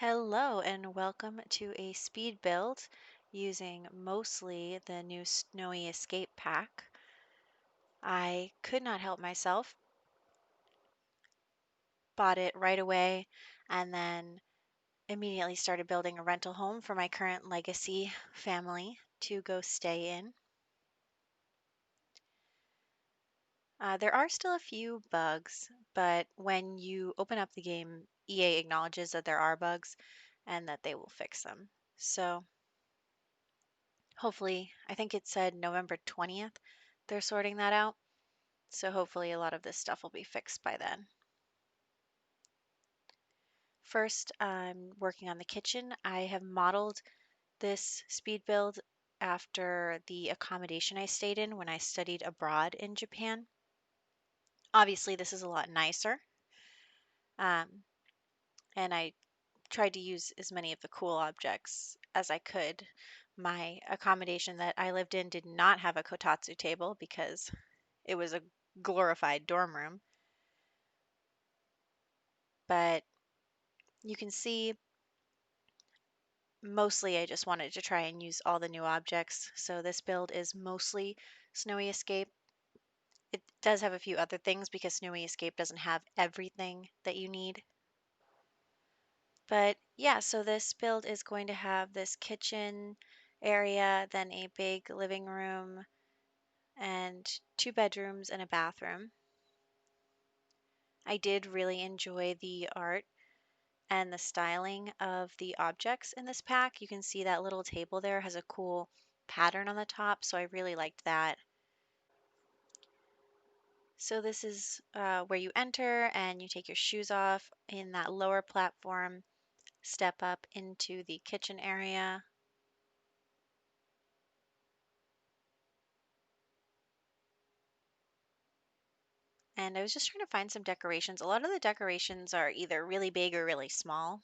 Hello and welcome to a speed build using mostly the new Snowy Escape pack. I could not help myself, bought it right away, and then immediately started building a rental home for my current legacy family to go stay in. There are still a few bugs, but when you open up the game, EA acknowledges that there are bugs and that they will fix them. So hopefully, I think it said November 20th, they're sorting that out. So hopefully a lot of this stuff will be fixed by then. First, I'm working on the kitchen. I have modeled this speed build after the accommodation I stayed in when I studied abroad in Japan. Obviously, this is a lot nicer. Um, and I tried to use as many of the cool objects as I could. My accommodation that I lived in did not have a kotatsu table because it was a glorified dorm room. But you can see mostly I just wanted to try and use all the new objects. So this build is mostly Snowy Escape. It does have a few other things because Snowy Escape doesn't have everything that you need. But yeah, so this build is going to have this kitchen area, then a big living room, and two bedrooms and a bathroom. I did really enjoy the art and the styling of the objects in this pack. You can see that little table there has a cool pattern on the top, so I really liked that. So this is where you enter and you take your shoes off in that lower platform, step up into the kitchen area. And I was just trying to find some decorations. A lot of the decorations are either really big or really small.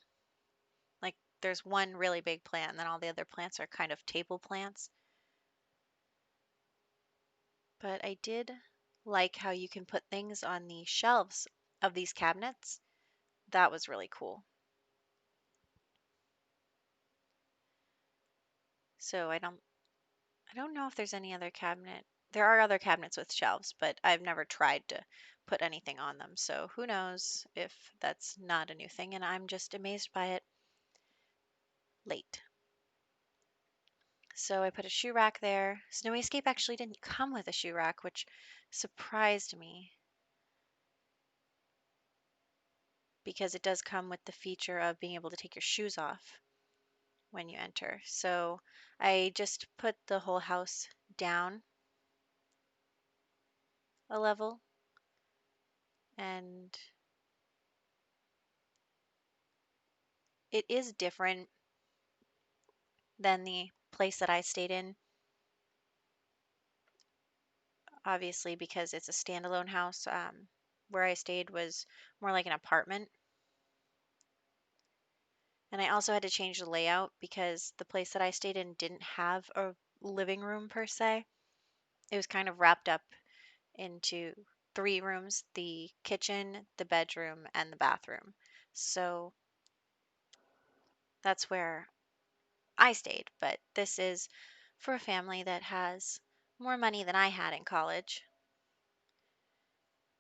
Like there's one really big plant, and then all the other plants are kind of table plants. But I did like how you can put things on the shelves of these cabinets. That was really cool. So I don't know if there's any other cabinet. There are other cabinets with shelves, but I've never tried to put anything on them. So who knows if that's not a new thing, and I'm just amazed by it late. So I put a shoe rack there. Snowy Escape actually didn't come with a shoe rack, which surprised me because it does come with the feature of being able to take your shoes off when you enter. So I just put the whole house down a level, and it is different than the place that I stayed in, obviously, because it's a standalone house. Where I stayed was more like an apartment. And I also had to change the layout because the place that I stayed in didn't have a living room per se. It was kind of wrapped up into three rooms: the kitchen, the bedroom, and the bathroom. So that's where I stayed. But this is for a family that has more money than I had in college.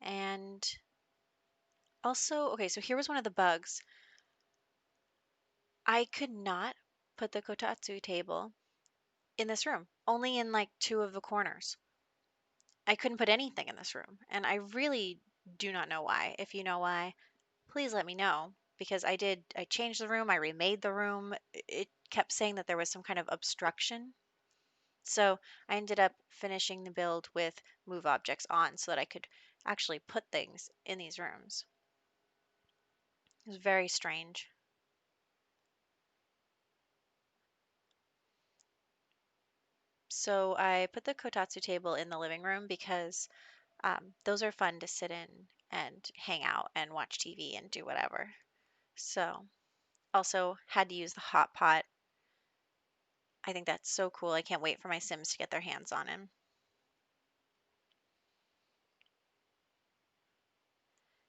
And also, okay, so here was one of the bugs. I could not put the kotatsu table in this room, only in like two of the corners. I couldn't put anything in this room, and I really do not know why. If you know why, please let me know because I changed the room, I remade the room. It kept saying that there was some kind of obstruction. So I ended up finishing the build with move objects on so that I could actually put things in these rooms. It was very strange. So I put the kotatsu table in the living room because those are fun to sit in and hang out and watch TV and do whatever. So also had to use the hot pot. I think that's so cool. I can't wait for my Sims to get their hands on him.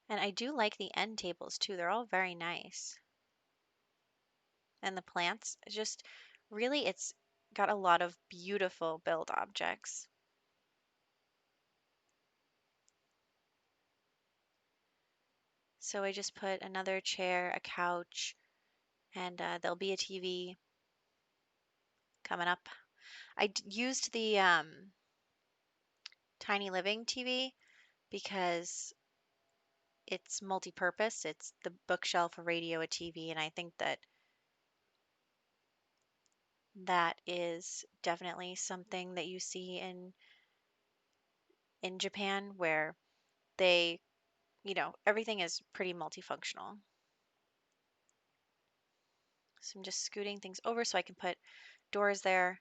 And I do like the end tables too. They're all very nice. and the plants. Just really, it's got a lot of beautiful build objects. So I just put another chair, a couch, and there'll be a TV coming up. Used the Tiny Living TV because it's multi-purpose. It's the bookshelf, a radio, a TV, and I think that that is definitely something that you see in Japan where they, everything is pretty multifunctional. So I'm just scooting things over so I can put doors there.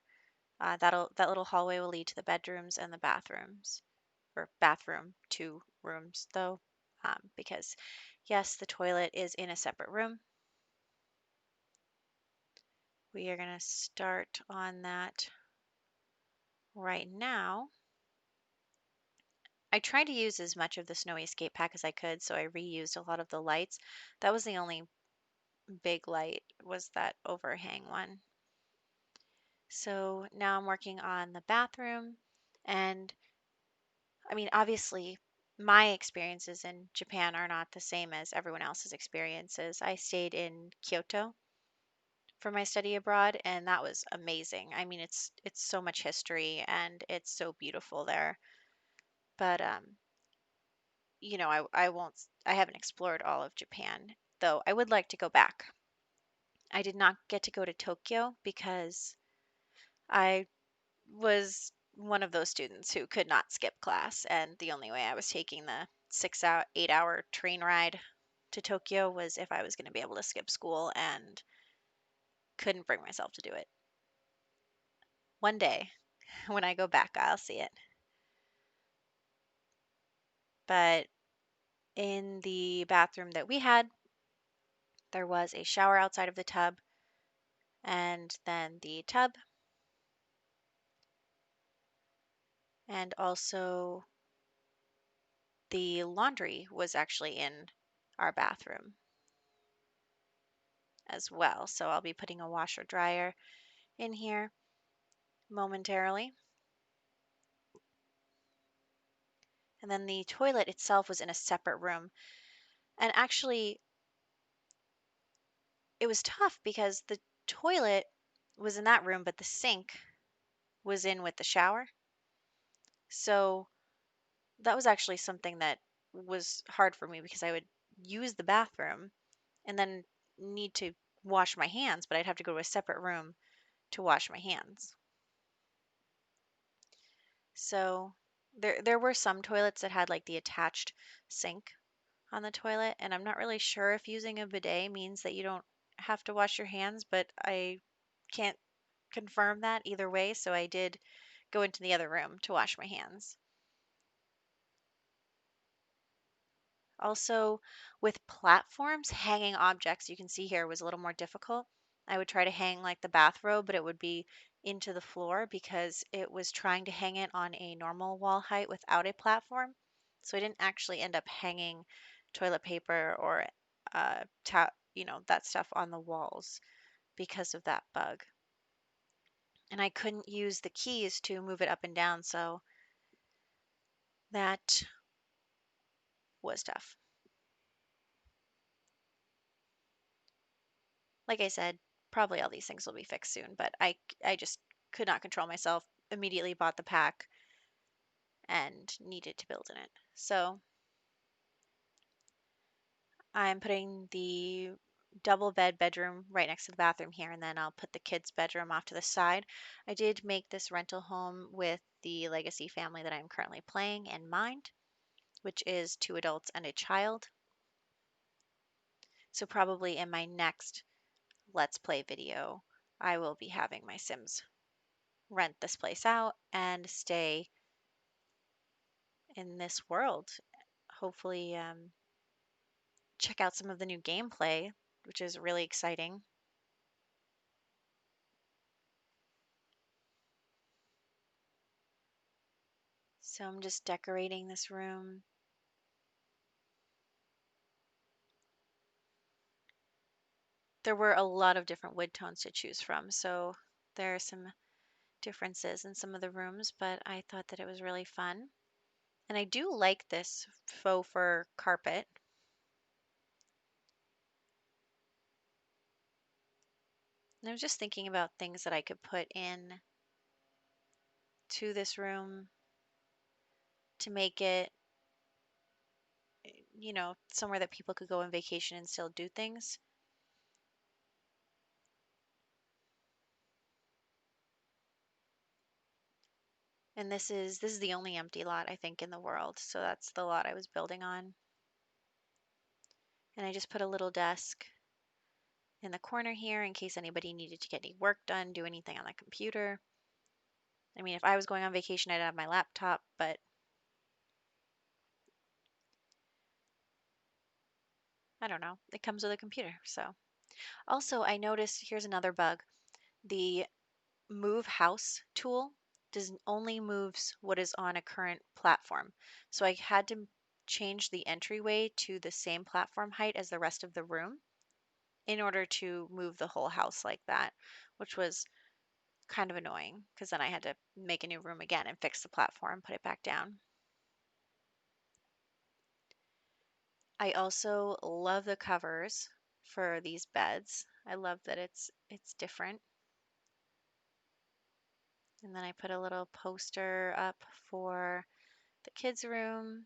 That little hallway will lead to the bedrooms and the bathrooms, or bathroom, two rooms though, because yes, the toilet is in a separate room. We are going to start on that right now. I tried to use as much of the snowy escape pack as I could, so I reused a lot of the lights. That was the only big light, was that overhang one. So now I'm working on the bathroom, and I mean, obviously, my experiences in Japan are not the same as everyone else's experiences. I stayed in Kyoto for my study abroad, and that was amazing. I mean, it's so much history and it's so beautiful there. But I haven't explored all of Japan, though I would like to go back. I did not get to go to Tokyo because I was one of those students who could not skip class, and the only way I was taking the 6 hour, 8 hour train ride to Tokyo was if I was going to be able to skip school, and couldn't bring myself to do it. One day, when I go back, I'll see it. But in the bathroom that we had, there was a shower outside of the tub, and then the tub, and also the laundry was actually in our bathroom as well. So I'll be putting a washer dryer in here momentarily. And then the toilet itself was in a separate room. And actually, it was tough because the toilet was in that room, but the sink was in with the shower. So that was actually something that was hard for me because I would use the bathroom and then need to wash my hands, but I'd have to go to a separate room to wash my hands. So there were some toilets that had like the attached sink on the toilet, and I'm not really sure if using a bidet means that you don't have to wash your hands, but I can't confirm that either way, so I did go into the other room to wash my hands. Also, with platforms, hanging objects, you can see here, was a little more difficult. I would try to hang like the bathrobe, but it would be into the floor because it was trying to hang it on a normal wall height without a platform. So I didn't actually end up hanging toilet paper or that stuff on the walls because of that bug. And I couldn't use the keys to move it up and down, so that was tough. Like I said, probably all these things will be fixed soon, but I just could not control myself. Immediately bought the pack and needed to build in it. So I'm putting the double bedroom right next to the bathroom here, and then I'll put the kids' bedroom off to the side. I did make this rental home with the legacy family that I'm currently playing in mind, which is 2 adults and a child. So probably in my next Let's Play video, I will be having my Sims rent this place out and stay in this world. Hopefully, check out some of the new gameplay, which is really exciting. So I'm just decorating this room. there were a lot of different wood tones to choose from, so there are some differences in some of the rooms, but I thought that it was really fun. And I do like this faux fur carpet. And I was just thinking about things that I could put in to this room to make it, somewhere that people could go on vacation and still do things. And this is the only empty lot I think in the world, so that's the lot I was building on. And I just put a little desk in the corner here in case anybody needed to get any work done, do anything on the computer. I mean, if I was going on vacation, I'd have my laptop, but I don't know. It comes with a computer. So, also, I noticed here's another bug. The move house tool does only moves what is on a current platform. So I had to change the entryway to the same platform height as the rest of the room in order to move the whole house like that, which was kind of annoying because then I had to make a new room again and fix the platform, put it back down. I also love the covers for these beds. I love that it's different. And then I put a little poster up for the kids' room.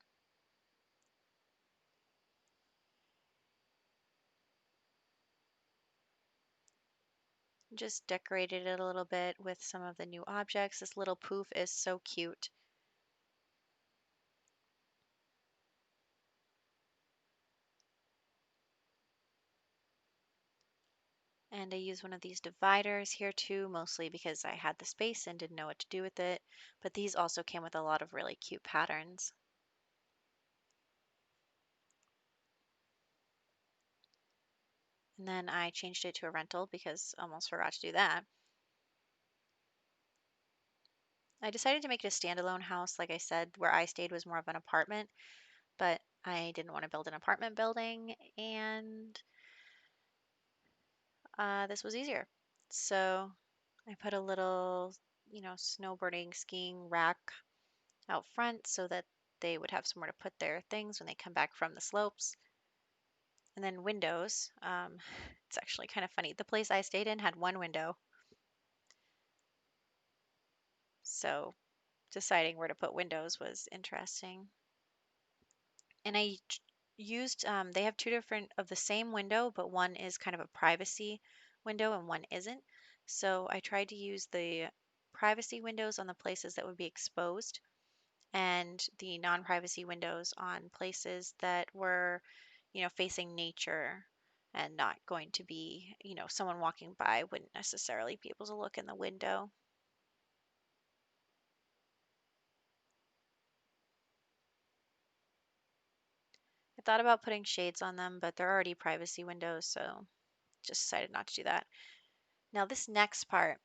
Just decorated it a little bit with some of the new objects. This little poof is so cute. And I used one of these dividers here too, mostly because I had the space and didn't know what to do with it. But these also came with a lot of really cute patterns. And then I changed it to a rental because I almost forgot to do that. I decided to make it a standalone house. Like I said, where I stayed was more of an apartment, but I didn't want to build an apartment building, and this was easier. So I put a little, snowboarding, skiing rack out front so that they would have somewhere to put their things when they come back from the slopes. And then windows. It's actually kind of funny. The place I stayed in had one window, so deciding where to put windows was interesting. And used, they have two different of the same window, but one is kind of a privacy window and one isn't. So I tried to use the privacy windows on the places that would be exposed and the non-privacy windows on places that were, facing nature and not going to be, someone walking by wouldn't necessarily be able to look in the window. I thought about putting shades on them, but they're already privacy windows, so just decided not to do that. Now, this next part,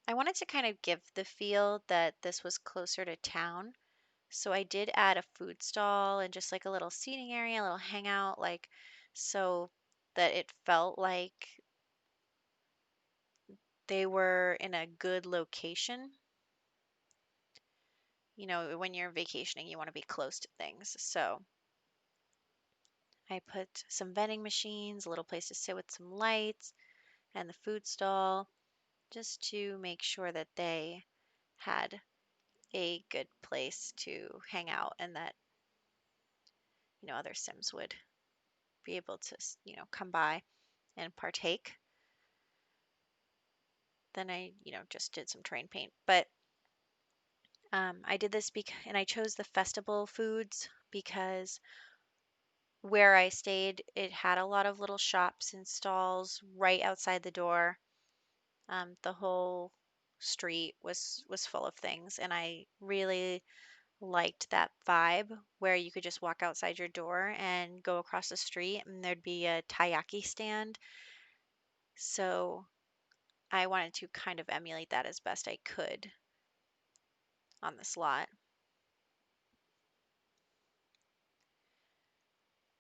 I wanted to kind of give the feel that this was closer to town. So I did add a food stall and just like a little seating area, a little hangout, like so that it felt like they were in a good location. When you're vacationing, you want to be close to things. So I put some vending machines, a little place to sit with some lights, and the food stall just to make sure that they had a good place to hang out and that, other Sims would be able to, come by and partake. Then I, just did some terrain paint. But I did this and I chose the festival foods because where I stayed, it had a lot of little shops and stalls right outside the door. The whole street was full of things, and I really liked that vibe where you could just walk outside your door and go across the street, and there'd be a taiyaki stand. So I wanted to kind of emulate that as best I could on this lot.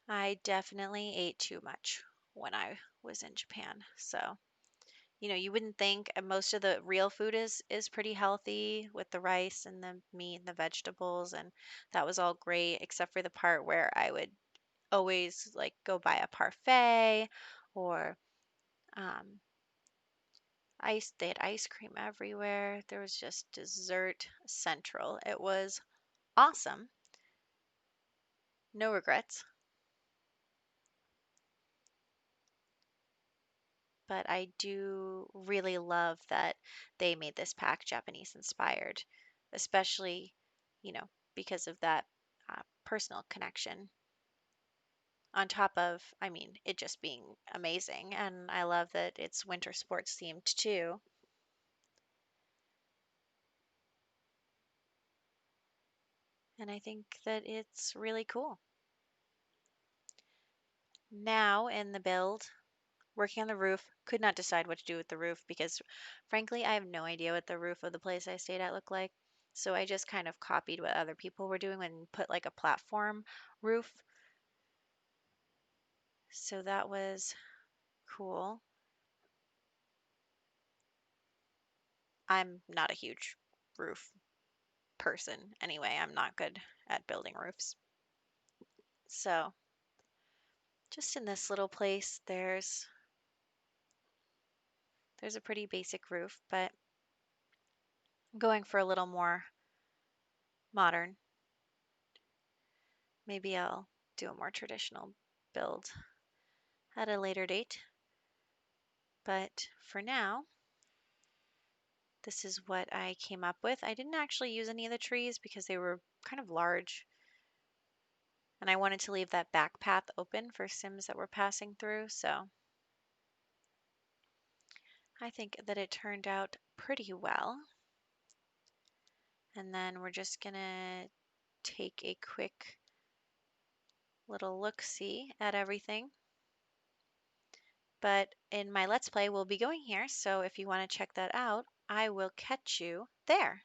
I definitely ate too much when I was in Japan. So, you wouldn't think most of the real food is pretty healthy with the rice and the meat and the vegetables, and that was all great except for the part where I would always like go buy a parfait or um they had ice cream everywhere. There was just dessert central. It was awesome. No regrets. But I do really love that they made this pack Japanese inspired, especially, because of that personal connection. On top of, I mean, it just being amazing. And I love that it's winter sports themed too. And I think that it's really cool. Now in the build, working on the roof, could not decide what to do with the roof because, frankly, I have no idea what the roof of the place I stayed at looked like. So I just kind of copied what other people were doing and put like a platform roof. So that was cool. I'm not a huge roof person anyway. I'm not good at building roofs. So just in this little place, there's a pretty basic roof, but I'm going for a little more modern. Maybe I'll do a more traditional build at a later date. But for now, this is what I came up with. I didn't actually use any of the trees because they were kind of large, and I wanted to leave that back path open for Sims that were passing through, so I think that it turned out pretty well. And then we're just gonna take a quick little look-see at everything. But in my Let's Play, we'll be going here, so if you want to check that out, I will catch you there.